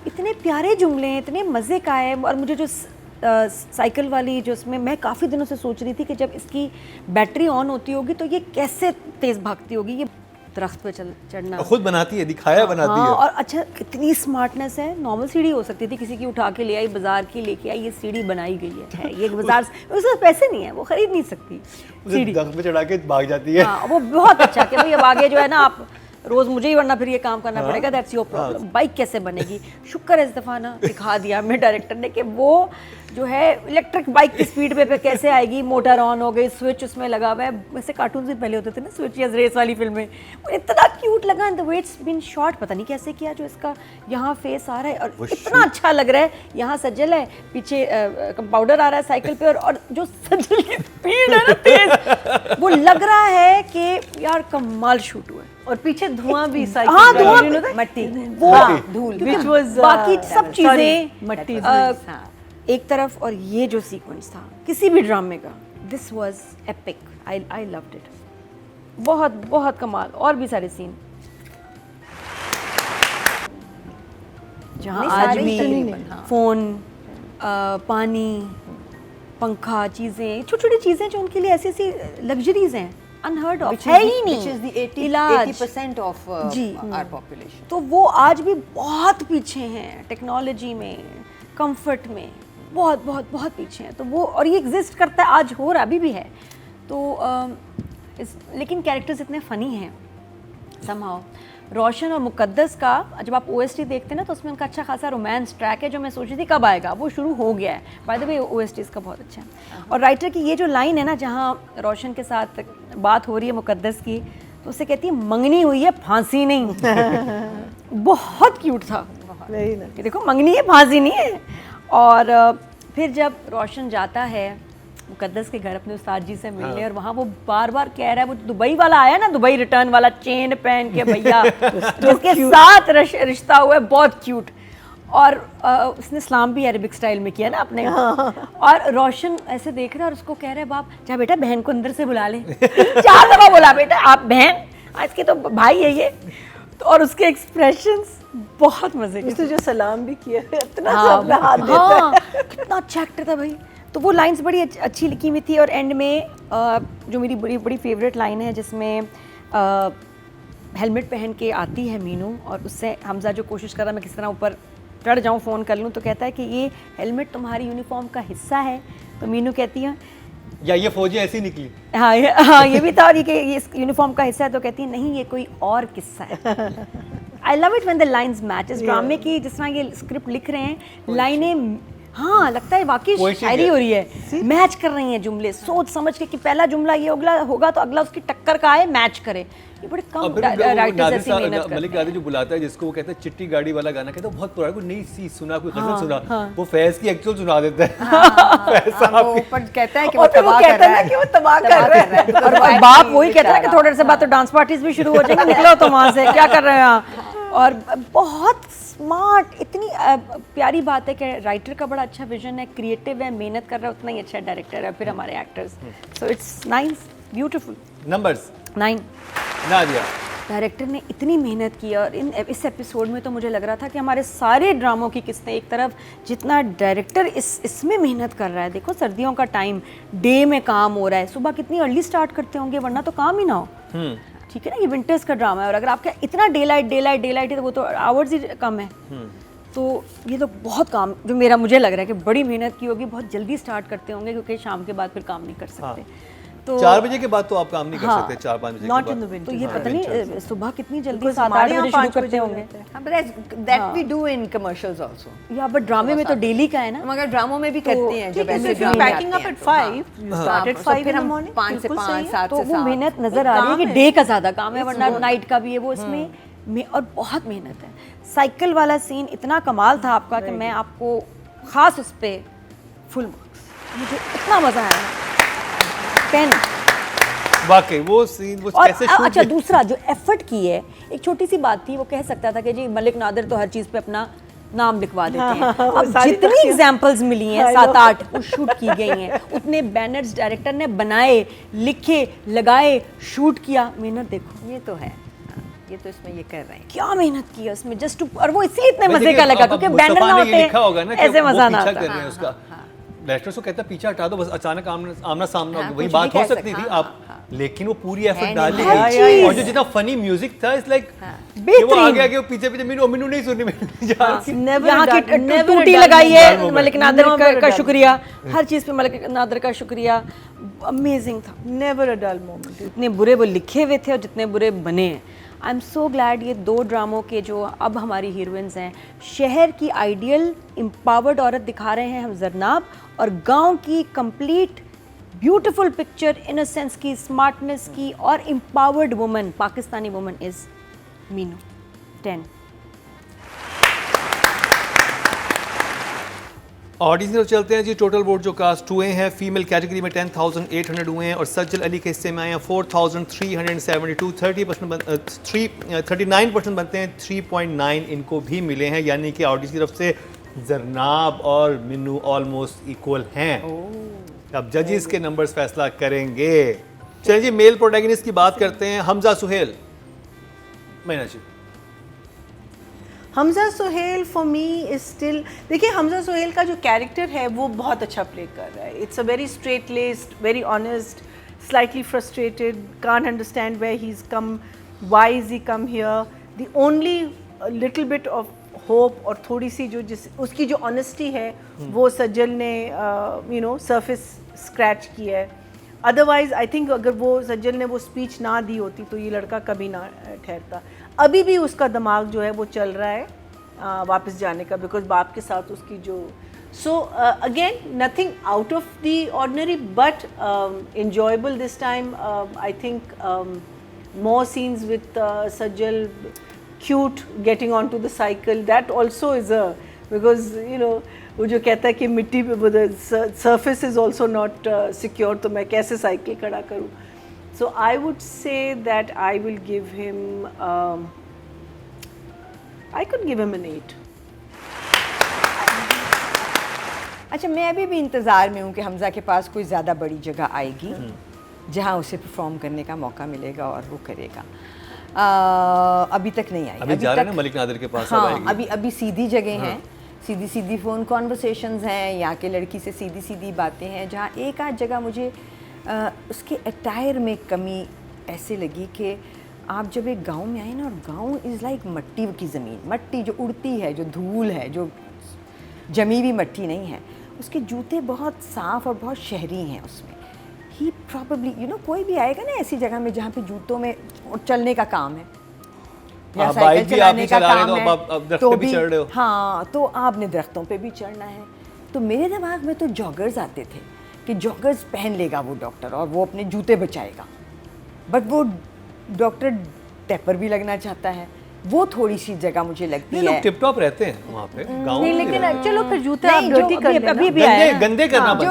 इतने प्यारे जुमले हैं, इतने मज़े का है। और मुझे जो साइकिल वाली जो इसमें, मैं काफ़ी दिनों से सोच रही थी कि जब इसकी बैटरी ऑन होती होगी तो ये कैसे तेज़ भागती होगी। ये दरख्त पे चढ़ना खुद बनाती है, दिखाया बनाती है। और अच्छा कितनी स्मार्टनेस है। नॉर्मल सीढ़ी हो सकती थी, किसी की उठा के ले आई, बाजार की लेके आई, ये सीढ़ी बनाई गई है। ये बाजार उसके पैसे नहीं है, वो खरीद नहीं सकती सीढ़ी, दरख्त पे चढ़ा के भाग जाती है। हाँ, वो बहुत अच्छा कि भाई अब आगे जो है ना आप रोज मुझे ही, वरना फिर ये काम करना पड़ेगा। That's your problem. बाइक कैसे बनेगी? शुक्र है इस दफ़ा ना दिखा दिया हमें डायरेक्टर ने कि वो जो है इलेक्ट्रिक बाइक की स्पीड पे कैसे आएगी। मोटर ऑन हो गई, स्विच उसमें लगा हुआ है। वैसे कार्टून से पहले होते थे ना स्विच या रेस वाली फिल्में, वो इतना क्यूट लगा। And the way it's been shot, पता नहीं कैसे किया, जो इसका यहाँ फेस आ रहा है और इतना अच्छा लग रहा है। यहाँ सजल है, पीछे कंपाउंडर आ रहा है साइकिल पे, और जो सजल की स्पीड है ना तेज, वो लग रहा है कि यार कमाल शूट हुआ है। और पीछे धुआं भी, साइकिल हाँ धुआं, मट्टी, वो धूल, बाकी सब चीजें मट्टी एक तरफ। और ये जो सीक्वेंस था किसी भी ड्रामे का, this was epic. I loved it, बहुत बहुत कमाल। और भी सारे सीन जहाँ आदमी, फोन, पानी, पंखा, चीजें, छोटी छोटी चीजें जो उनके लिए ऐसी ऐसी लग्जरीज हैं, अनहर्ड ऑफ, है ही नहीं। which is the 80% of our population. तो वो आज भी बहुत पीछे हैं टेक्नोलॉजी में, कंफर्ट में, बहुत बहुत बहुत पीछे हैं। तो वो, और ये एग्जिस्ट करता है, आज हो रहा, अभी भी है। तो लेकिन कैरेक्टर्स इतने फ़नी हैं समहाउ। रोशन और मुकद्दस का जब आप OST देखते हैं ना, तो उसमें उनका अच्छा खासा रोमांस ट्रैक है, जो मैं सोच रही थी कब आएगा, वो शुरू हो गया है। बाय द वे OST इसका बहुत अच्छा है। और राइटर की ये जो लाइन है ना, जहाँ रोशन के साथ बात हो रही है मुकद्दस की, तो उससे कहती है मंगनी हुई है, फांसी नहीं। बहुत क्यूट था कि देखो मंगनी है, फांसी नहीं है। और फिर जब रोशन जाता है मुकद्दस के घर अपने उस्ताद जी से मिलने, और वहाँ वो बार बार कह रहा है, वो दुबई वाला आया ना, दुबई रिटर्न वाला, चेन पहन के भैया जिसके साथ रिश्ता हुआ है, बहुत क्यूट। और उसने सलाम भी अरबिक स्टाइल में किया ना अपने। और रोशन ऐसे देख रहा है और उसको कह रहा है, बाप जा बेटा बहन को अंदर से बुला ले। 4 दफा बोला बेटा आप बहन, आज के तो भाई है ये। तो और उसके एक्सप्रेशंस बहुत मजे के। उसने जो सलाम भी किया है, इतना अपना हाथ देता है, कितना अच्छा एक्टर था भाई। तो वो लाइंस बड़ी अच्छी लिखी हुई थी। और एंड में जो मेरी बड़ी बड़ी फेवरेट लाइन है, जिसमें हेलमेट पहन के आती है मीनू, और उससे हमजा जो कोशिश कर रहा है मैं किस तरह ऊपर चढ़ जाऊँ, फ़ोन कर लूँ, तो कहता है कि ये हेलमेट तुम्हारी यूनिफॉर्म का हिस्सा है। तो मीनू कहती है या ये फौजी ऐसी निकली। हाँ ये भी था, और ये इस यूनिफॉर्म का हिस्सा है। तो कहती है नहीं, ये कोई और किस्सा है। I love it when the lines match. इस ड्रामे की जिस तरह ये स्क्रिप्ट लिख रहे हैं, लाइनें, हाँ लगता है वाकई शायरी हो रही है, मैच कर रही हैं जुमले, सोच समझ के कि पहला जुमला ये होगा तो अगला उसकी टक्कर का आए, मैच करे। ये बड़े कम राइटर्स ऐसी मेहनत करते हैं। मलिक आदिल जो बुलाता है, जिसको वो कहते हैं चिट्टी गाड़ी वाला गाना, कहता है बहुत पुराना, कोई नई चीज सुना, कोई गजल सुना, वो फैज की एक्चुअल सुना देता है। ऊपर कहता है कि वो तबाह कर रहा है, कि वो तबाह कर रहा है, और बाप वही कहता है कि थोड़े से बाद तो डांस पार्टीज भी शुरू हो जाएंगी, निकलो तो वहाँ से, क्या कर रहे हैं। और बहुत स्मार्ट, इतनी प्यारी बात है कि राइटर का बड़ा अच्छा विजन है, क्रिएटिव है, मेहनत कर रहा है, उतना ही अच्छा डायरेक्टर है फिर हमारे actors. So it's nice, beautiful. Numbers 9 Nadia. Director ने इतनी मेहनत की, और इस एपिसोड में तो मुझे लग रहा था कि हमारे सारे ड्रामों की किस्तें एक तरफ, जितना डायरेक्टर इसमें मेहनत कर रहा है। देखो सर्दियों का टाइम, डे में काम हो रहा है, सुबह कितनी अर्ली स्टार्ट करते होंगे, वरना तो काम ही ना हो। ठीक है ना, ये विंटर्स का ड्रामा है, और अगर आपका इतना डे लाइट है, तो वो तो आवर्स ही कम है। तो ये तो बहुत काम, जो मुझे लग रहा है कि बड़ी मेहनत की होगी, बहुत जल्दी स्टार्ट करते होंगे, क्योंकि शाम के बाद फिर काम नहीं कर सकते। तो 4 बजे के बाद तो आप काम नहीं कर सकते, 4-5 बजे नॉट के इन द बाद। विंटर। तो ये पता नहीं सुबह कितनी जल्दी 7-8 बजे शुरू करते होंगे। That we do in commercials also. Yeah but ड्रामे में तो डेली का है ना, मगर ड्रामों में भी करते हैं, जब ऐसे packing up at 5, you start at 5 in the morning, 5 से 5, 7 तो से वो 7। मेहनत नजर आ रही है कि डे का ज्यादा काम है, वरना नाइट का भी है वो इसमें और बहुत मेहनत है। साइकिल वाला सीन इतना कमाल था आपका कि मैं आपको खास उस पर फुल मार्क्स, मुझे इतना मजा आया। 10 वाकई वो सीन वो कैसे शूट। अच्छा दूसरा जो एफर्ट की है, एक छोटी सी बात थी, वो कह सकता था कि जी मलिक नादिर तो हर चीज़ पे अपना नाम लिखवा देते हैं। अब जितनी एग्जांपल्स मिली हैं 7-8 वो शूट की गई हैं, उतने बैनर्स डायरेक्टर ने बनाए, लिखे, लगाए, शूट किया, मेहनत देखो। ये तो है। ये तो इसमें ये कर रहे हैं। क्या मेहनत की है उसमें जस्ट टू, और वो इसलिए इतने वैसे मजे कि का लगा अब क्योंकि मुस्तफा बैनर ना ने ये होते लिखा होगा ना कि ऐसे वो मजा ना पीछा आता। कर रहे हैं उसका। डायरेक्टर्स को कहता है पीछे हटा दो, बस अचानक आमना सामना हाँ, वही कुछ बात भी हो कह सकती सकते, थी हाँ, आप, लेकिन वो पूरी एफर्ट है डाली नहीं, हर गई। चीज़। और जो जितना फनी म्यूजिक था, इट्स लाइक वो बेहतरीन। आगे आगे वो पीछे पीछे मीनू नहीं सुननी मैंने जा रही। Never यहाँ a की dull- never a टूटी dull लगाई moment. है मलिक नादर Never a का dull शुक्रिया, हर चीज़ पे मलिक नादर का शुक्रिया, अमेजिंग था। Never a dull moment. जितने बुरे वो लिखे हुए थे और जितने बुरे बने हैं। आई एम सो ग्लैड ये 2 ड्रामों के जो अब हमारी हीरोइंस हैं, शहर की आइडियल एम्पावर्ड औरत दिखा रहे हैं हम जरनाब, और गांव की कंप्लीट ब्यूटीफुल पिक्चर, इनोसेंस की, स्मार्टनेस की और empowered woman, Pakistani woman is Meenu. 10। Audience की तरफ चलते हैं जी। टोटल वोट जो कास्ट हुए हैं फीमेल कैटेगरी में 10,800 हुए हैं और सज्जल अली के हिस्से में आए हैं 4,372। 39% बनते हैं 3.9 इनको भी मिले हैं, यानी कि ऑडियंस की तरफ से जरनाब और मिन्नू ऑलमोस्ट इक्वल हैं। अब जजेस के नंबर्स फैसला करेंगे। चलिए जी, मेल प्रोटैगनिस्ट की बात करते हैं। Hamza Suhail, Maina ji. Hamza Suhail for me is still, देखिए हमजा सुहेल का जो कैरेक्टर है वो बहुत अच्छा प्ले कर रहा है। It's a very straight laced, very honest, slightly frustrated, can't understand where he is come, why is he come here. The only little bit of hope और थोड़ी सी जो उसकी जो ऑनेस्टी है वो सज्जल ने सरफेस स्क्रैच किया है। अदरवाइज आई थिंक अगर वो सज्जल ने वो स्पीच ना दी होती तो ये लड़का कभी ना ठहरता। अभी भी उसका दिमाग जो है वो चल रहा है वापस जाने का, बिकॉज बाप के साथ उसकी जो so again nothing out of the ordinary but enjoyable this time. I think more scenes with Sajjal, cute, getting onto the cycle. That also is a, because वो जो कहता है कि मिट्टी पे the surface is also not secure, तो मैं कैसे साइकिल खड़ा करूँ. So I would say that I will give him, I could give him an 8. अच्छा, मैं अभी भी इंतज़ार में हूँ कि हमजा के पास कोई ज़्यादा बड़ी जगह आएगी जहाँ उसे परफॉर्म करने का मौका मिलेगा और वो करेगा। अभी तक नहीं आई। अभी जा रहे हैं ना मलिक नादिर के पास। हाँ, अभी सीधी जगह हैं, सीधी फ़ोन कॉन्वर्सेशंस हैं, यहाँ के लड़की से सीधी बातें हैं। जहाँ एक आध जगह मुझे उसके अटायर में कमी ऐसे लगी कि आप जब एक गांव में आए ना, और गांव इज़ लाइक मट्टी की ज़मीन, मट्टी जो उड़ती है, जो धूल है, जो जमी हुई मट्टी नहीं है। उसके जूते बहुत साफ़ और बहुत शहरी हैं उसमें। ही प्रॉबली कोई भी आएगा ना ऐसी जगह में जहाँ पे जूतों में चलने का काम है या साइकिल चलाने का काम है, तो भी चढ़ रहे हो। हाँ, तो आपने दरख्तों पे भी चढ़ना है। तो मेरे दिमाग में तो जॉगर्स आते थे कि जॉगर्स पहन लेगा वो डॉक्टर और वो अपने जूते बचाएगा, बट वो डॉक्टर टेपर भी लगना चाहता है। वो थोड़ी सी जगह मुझे लगती है। टिप टॉप रहते हैं वहाँ पे गाँव में, लेकिन चलो फिर जूते आप नहीं, डर्टी जो कर लेना। अभी भी आया ना। गंदे करना बनता